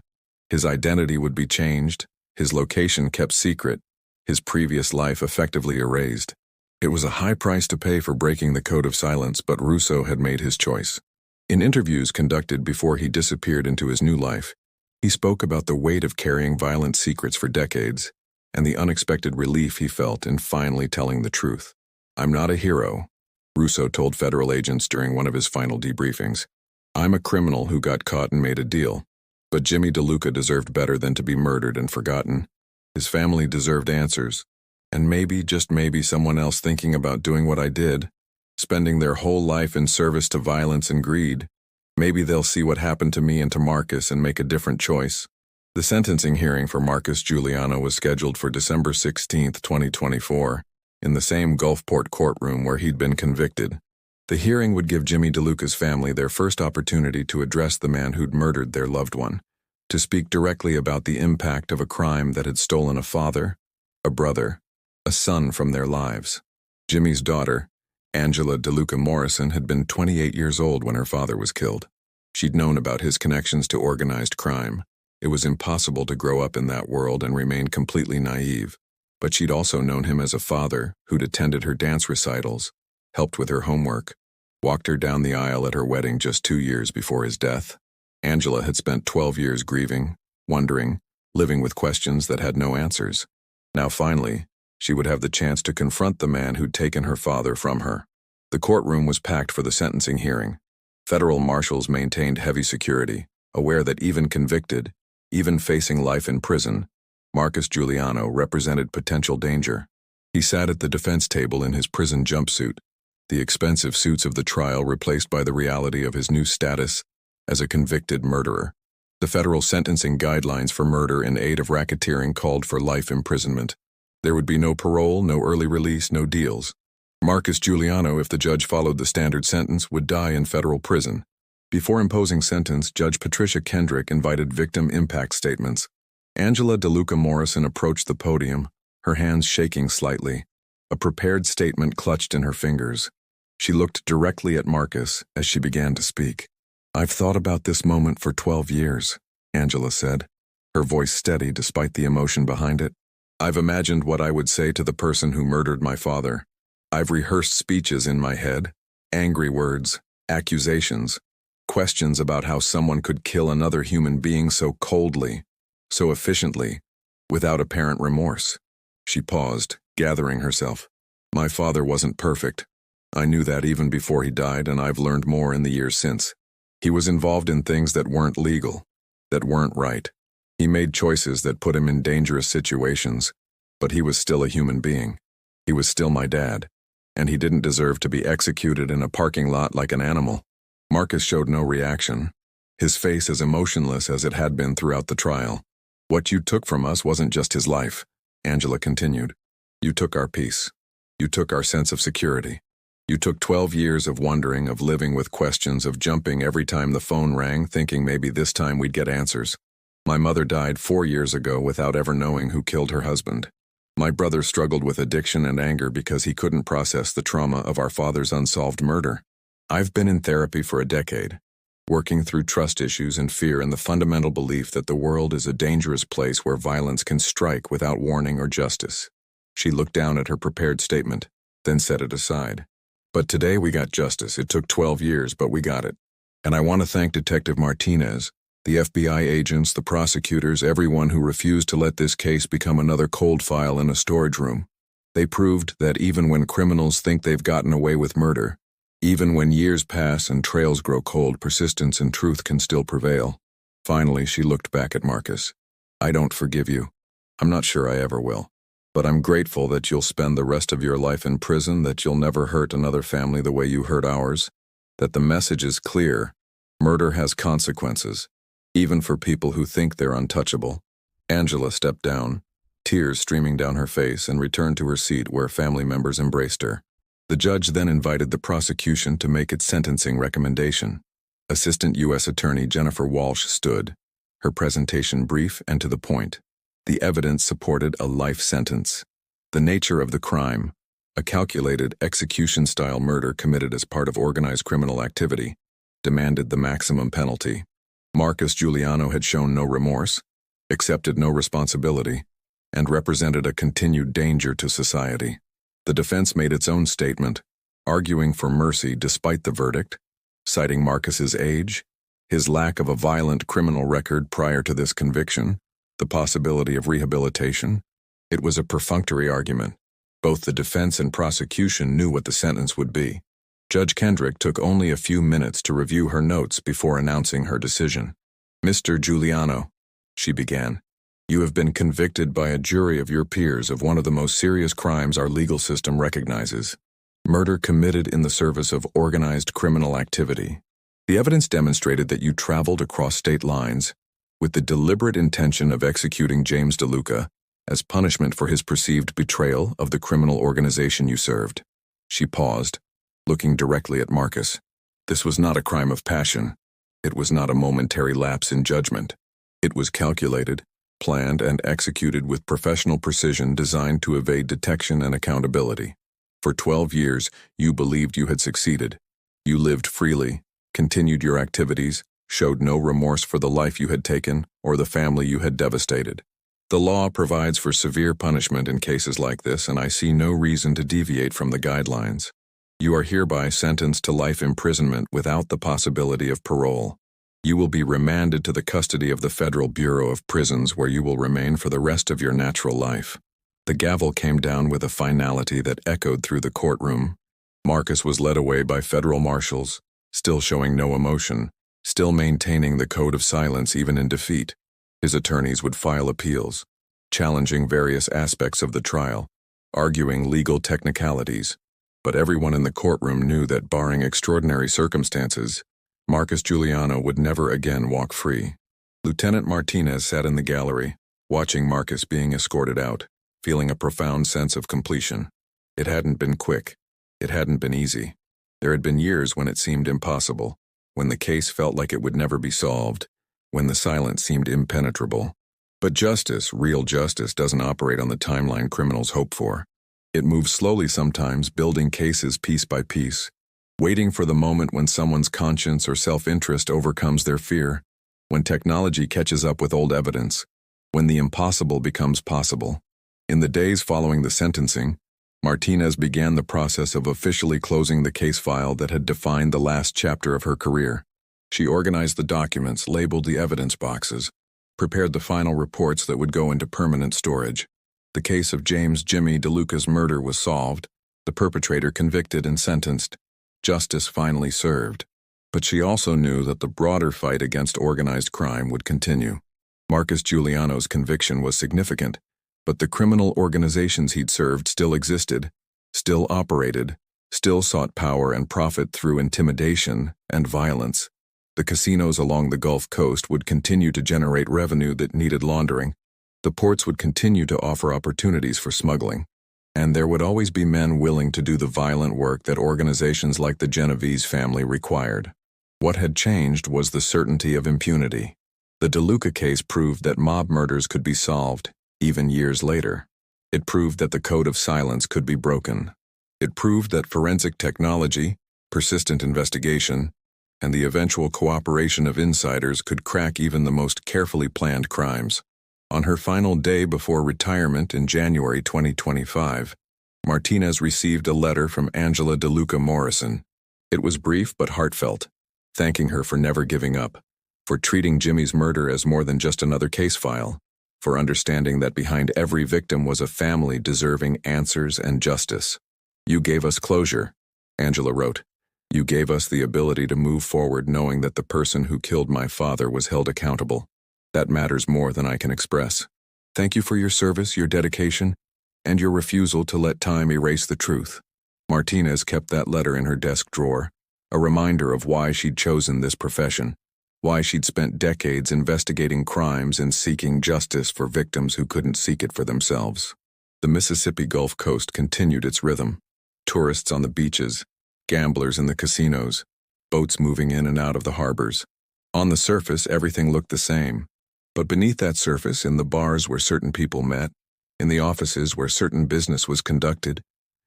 His identity would be changed, his location kept secret, his previous life effectively erased. It was a high price to pay for breaking the code of silence, but Russo had made his choice. In interviews conducted before he disappeared into his new life, he spoke about the weight of carrying violent secrets for decades and the unexpected relief he felt in finally telling the truth. "I'm not a hero," Russo told federal agents during one of his final debriefings. "I'm a criminal who got caught and made a deal. But Jimmy DeLuca deserved better than to be murdered and forgotten. His family deserved answers. And maybe, just maybe, someone else thinking about doing what I did, spending their whole life in service to violence and greed. Maybe they'll see what happened to me and to Marcus and make a different choice." The sentencing hearing for Marcus Giuliano was scheduled for December 16, 2024, in the same Gulfport courtroom where he'd been convicted. The hearing would give Jimmy DeLuca's family their first opportunity to address the man who'd murdered their loved one, to speak directly about the impact of a crime that had stolen a father, a brother, a son from their lives. Jimmy's daughter, Angela DeLuca Morrison, had been 28 years old when her father was killed. She'd known about his connections to organized crime. It was impossible to grow up in that world and remain completely naive. But she'd also known him as a father who'd attended her dance recitals, helped with her homework, walked her down the aisle at her wedding just 2 years before his death. Angela had spent 12 years grieving, wondering, living with questions that had no answers. Now finally, she would have the chance to confront the man who'd taken her father from her. The courtroom was packed for the sentencing hearing. Federal marshals maintained heavy security, aware that even convicted, even facing life in prison, Marcus Giuliano represented potential danger. He sat at the defense table in his prison jumpsuit, the expensive suits of the trial replaced by the reality of his new status as a convicted murderer. The federal sentencing guidelines for murder in aid of racketeering called for life imprisonment. There would be no parole, no early release, no deals. Marcus Giuliano, if the judge followed the standard sentence, would die in federal prison. Before imposing sentence, Judge Patricia Kendrick invited victim impact statements. Angela DeLuca Morrison approached the podium, her hands shaking slightly, a prepared statement clutched in her fingers. She looked directly at Marcus as she began to speak. "I've thought about this moment for 12 years, Angela said, her voice steady despite the emotion behind it. "I've imagined what I would say to the person who murdered my father. I've rehearsed speeches in my head, angry words, accusations, questions about how someone could kill another human being so coldly, so efficiently, without apparent remorse." She paused, gathering herself. "My father wasn't perfect. I knew that even before he died, and I've learned more in the years since. He was involved in things that weren't legal, that weren't right. He made choices that put him in dangerous situations, but he was still a human being. He was still my dad, and he didn't deserve to be executed in a parking lot like an animal." Marcus showed no reaction, his face as emotionless as it had been throughout the trial. "What you took from us wasn't just his life," Angela continued. "You took our peace. You took our sense of security. You took 12 years of wondering, of living with questions, of jumping every time the phone rang, thinking maybe this time we'd get answers. My mother died 4 years ago without ever knowing who killed her husband. My brother struggled with addiction and anger because he couldn't process the trauma of our father's unsolved murder. I've been in therapy for a decade, working through trust issues and fear and the fundamental belief that the world is a dangerous place where violence can strike without warning or justice." She looked down at her prepared statement, then set it aside. "But today we got justice. It took 12 years, but we got it. And I want to thank Detective Martinez, the FBI agents, the prosecutors, everyone who refused to let this case become another cold file in a storage room. They proved that even when criminals think they've gotten away with murder, even when years pass and trails grow cold, persistence and truth can still prevail." Finally, she looked back at Marcus. "I don't forgive you. I'm not sure I ever will. But I'm grateful that you'll spend the rest of your life in prison, that you'll never hurt another family the way you hurt ours, that the message is clear. Murder has consequences, even for people who think they're untouchable. Angela stepped down, tears streaming down her face, and returned to her seat where family members embraced her. The judge then invited the prosecution to make its sentencing recommendation. Assistant U.S. Attorney Jennifer Walsh stood, her presentation brief and to the point. The evidence supported a life sentence. The nature of the crime, a calculated execution-style murder committed as part of organized criminal activity, demanded the maximum penalty. Marcus Giuliano had shown no remorse, accepted no responsibility, and represented a continued danger to society. The defense made its own statement, arguing for mercy despite the verdict, citing Marcus's age, his lack of a violent criminal record prior to this conviction, the possibility of rehabilitation. It was a perfunctory argument. Both the defense and prosecution knew what the sentence would be. Judge Kendrick took only a few minutes to review her notes before announcing her decision. "Mr. Giuliano," she began, "you have been convicted by a jury of your peers of one of the most serious crimes our legal system recognizes: murder committed in the service of organized criminal activity. The evidence demonstrated that you traveled across state lines with the deliberate intention of executing James DeLuca as punishment for his perceived betrayal of the criminal organization you served." She paused, looking directly at Marcus. This was not a crime of passion. It was not a momentary lapse in judgment. It was calculated, planned, and executed with professional precision designed to evade detection and accountability. For 12 years, you believed you had succeeded. You lived freely, continued your activities, showed no remorse for the life you had taken or the family you had devastated. The law provides for severe punishment in cases like this, and I see no reason to deviate from the guidelines. You are hereby sentenced to life imprisonment without the possibility of parole. You will be remanded to the custody of the Federal Bureau of Prisons, where you will remain for the rest of your natural life. The gavel came down with a finality that echoed through the courtroom. Marcus was led away by federal marshals, still showing no emotion, still maintaining the code of silence even in defeat. His attorneys would file appeals, challenging various aspects of the trial, arguing legal technicalities. But everyone in the courtroom knew that, barring extraordinary circumstances, Marcus Giuliano would never again walk free. Lieutenant Martinez sat in the gallery, watching Marcus being escorted out, feeling a profound sense of completion. It hadn't been quick. It hadn't been easy. There had been years when it seemed impossible, when the case felt like it would never be solved, when the silence seemed impenetrable. But justice, real justice, doesn't operate on the timeline criminals hope for. It moves slowly sometimes, building cases piece by piece, waiting for the moment when someone's conscience or self-interest overcomes their fear, when technology catches up with old evidence, when the impossible becomes possible. In the days following the sentencing, Martinez began the process of officially closing the case file that had defined the last chapter of her career. She organized the documents, labeled the evidence boxes, prepared the final reports that would go into permanent storage. The case of James "Jimmy" DeLuca's murder was solved, the perpetrator convicted and sentenced, justice finally served. But she also knew that the broader fight against organized crime would continue. Marcus Giuliano's conviction was significant, but the criminal organizations he'd served still existed, still operated, still sought power and profit through intimidation and violence. The casinos along the Gulf Coast would continue to generate revenue that needed laundering. The ports would continue to offer opportunities for smuggling. And there would always be men willing to do the violent work that organizations like the Genovese family required. What had changed was the certainty of impunity. The DeLuca case proved that mob murders could be solved, even years later. It proved that the code of silence could be broken. It proved that forensic technology, persistent investigation, and the eventual cooperation of insiders could crack even the most carefully planned crimes. On her final day before retirement in January 2025, Martinez received a letter from Angela DeLuca Morrison. It was brief but heartfelt, thanking her for never giving up, for treating Jimmy's murder as more than just another case file, for understanding that behind every victim was a family deserving answers and justice. "You gave us closure," Angela wrote. "You gave us the ability to move forward knowing that the person who killed my father was held accountable. That matters more than I can express. Thank you for your service, your dedication, and your refusal to let time erase the truth. Martinez kept that letter in her desk drawer, a reminder of why she'd chosen this profession, why she'd spent decades investigating crimes and seeking justice for victims who couldn't seek it for themselves. The Mississippi Gulf Coast continued its rhythm. Tourists on the beaches, gamblers in the casinos, boats moving in and out of the harbors. On the surface, everything looked the same. But beneath that surface, in the bars where certain people met, in the offices where certain business was conducted,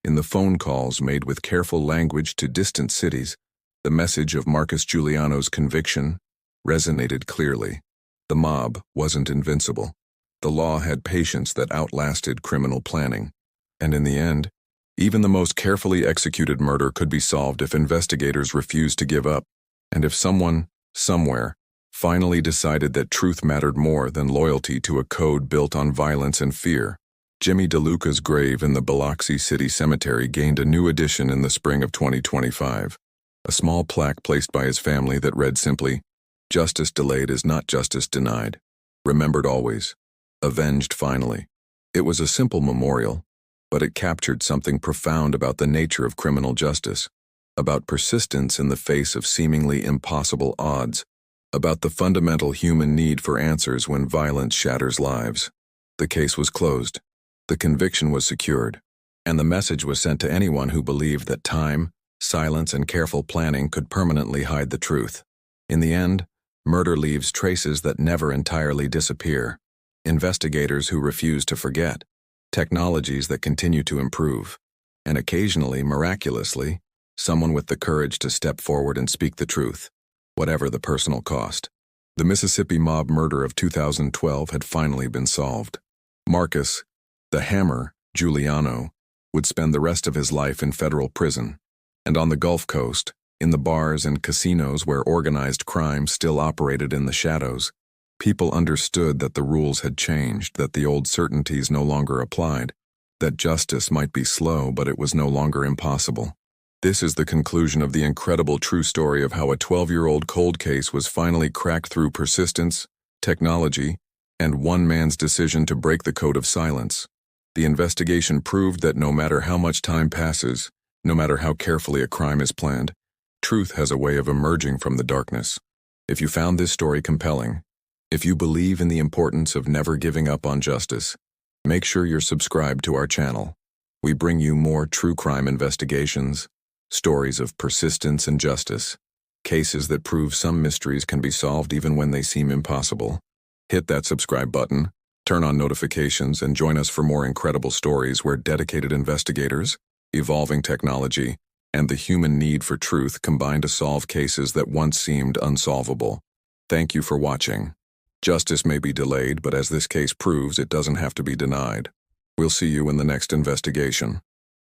in the phone calls made with careful language to distant cities, the message of Marcus Giuliano's conviction resonated clearly. The mob wasn't invincible. The law had patience that outlasted criminal planning. And in the end, even the most carefully executed murder could be solved if investigators refused to give up, and if someone, somewhere, finally decided that truth mattered more than loyalty to a code built on violence and fear. Jimmy DeLuca's grave in the Biloxi City Cemetery gained a new addition in the spring of 2025. A small plaque placed by his family that read simply, "Justice delayed is not justice denied. Remembered always. Avenged finally." It was a simple memorial, but it captured something profound about the nature of criminal justice, about persistence in the face of seemingly impossible odds, about the fundamental human need for answers when violence shatters lives. The case was closed. The conviction was secured, and the message was sent to anyone who believed that time, silence, and careful planning could permanently hide the truth. In the end, murder leaves traces that never entirely disappear. Investigators who refuse to forget, technologies that continue to improve, and occasionally, miraculously, someone with the courage to step forward and speak the truth, whatever the personal cost. The Mississippi mob murder of 2012 had finally been solved. Marcus, the Hammer, Giuliano, would spend the rest of his life in federal prison, and on the Gulf Coast, in the bars and casinos where organized crime still operated in the shadows, people understood that the rules had changed, that the old certainties no longer applied, that justice might be slow, but it was no longer impossible. This is the conclusion of the incredible true story of how a 12-year-old cold case was finally cracked through persistence, technology, and one man's decision to break the code of silence. The investigation proved that no matter how much time passes, no matter how carefully a crime is planned, truth has a way of emerging from the darkness. If you found this story compelling, if you believe in the importance of never giving up on justice, make sure you're subscribed to our channel. We bring you more true crime investigations, stories of persistence and justice, cases that prove some mysteries can be solved even when they seem impossible. Hit that subscribe button, turn on notifications, and join us for more incredible stories where dedicated investigators, evolving technology, and the human need for truth combine to solve cases that once seemed unsolvable. Thank you for watching. Justice may be delayed, but as this case proves, it doesn't have to be denied. We'll see you in the next investigation.